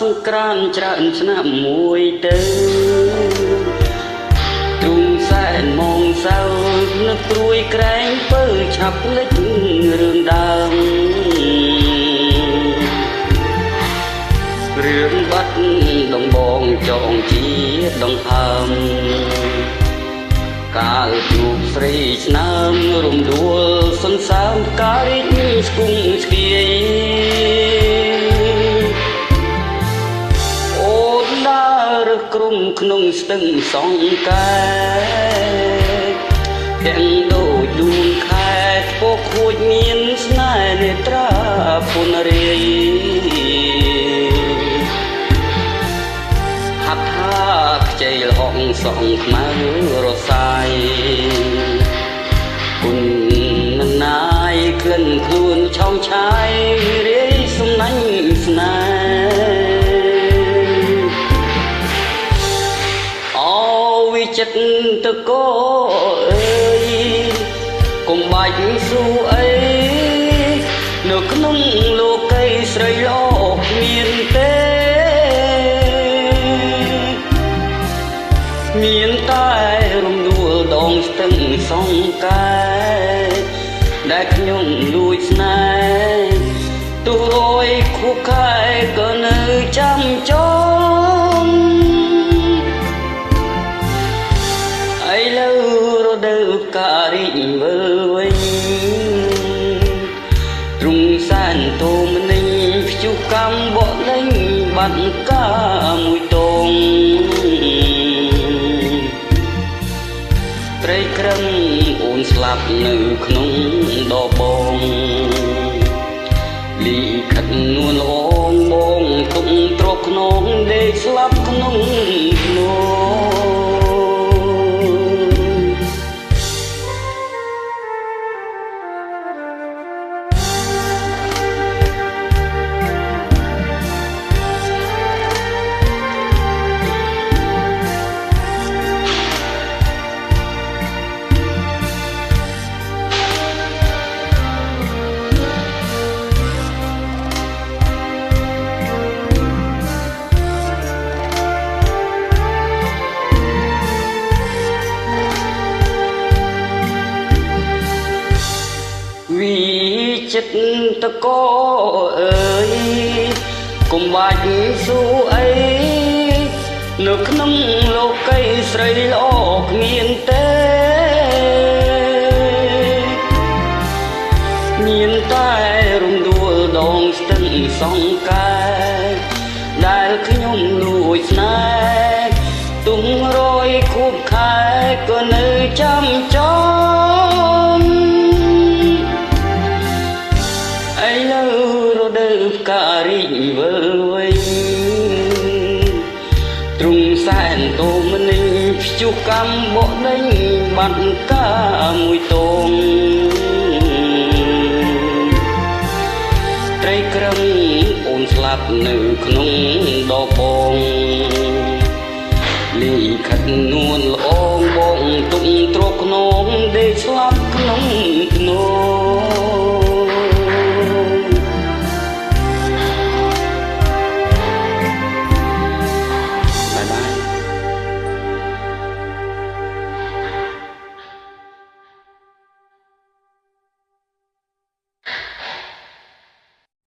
សង្ក្រានច្រើនឆ្នាំមួយទៅទ្រូងសែនមងសៅនឹកព្រួយក្រែងពើឆាប់ភ្លេចរឿងដើមរឿងបាត់ដងបងចងជាដងហើមកាលជួបស្រីស្នាមរំដួលសន្សើមការីកស្គង់ស្គាយអូនដើរក្រុមក្នុងស្ទឹងសង្កែទាំងដូចដួងខែពោខួចមានស្នេហ៍នេត្រាពុនរាយហាត់ថាខ្ចីលហងសងខ្មៅរសាយគុណមិនណាយក្លិនខ្លួនឆោមឆាយរាយសំណាញ់ស្នេហ៍អូវិចិត្រតកោអើយកុំបាច់ស៊ូអីនៅក្នុងលោកីស្រីលោកមានទេមានតែរំដួលដងស្ទឹងសង្កែដែលខ្ញុំលួចស្នេហ៍ទូរយខួបខែក៏នៅចាំចងឥឡូវរដូវផ្ការីកមើលវិញទ្រុងសែនតូមនិញព្យុះកម្មបកលេងបាត់កាមួយតងត្រីក្រឹមអូនស្លាប់នៅក្នុងដបងលីខិតនួនល្អងបងទុកទ្រពខ្នងដេកស្លាប់ក្នុងភ្នំវិចិត្រតកោអើយកុំបាច់ស៊ូអីនៅក្នុងលោកីស្រីល្អគ្មានទេមានតែរំដួលដងស្ទឹងសង្កែដែលខ្ញុំលួចស្នេហ៍ទុំរយខួបខែក៏នៅចាំចងឥឡូវរដូវផ្ការីកវិលវិញទ្រុងសែនតូមនិញព្យុះកម្មបកដេញបាត់កាមួយតងត្រីក្រឹមអូនស្លាប់នៅក្នុងដបងលីខិតនួនល្អងបងទុកទ្រពខ្នងដេកស្លាប់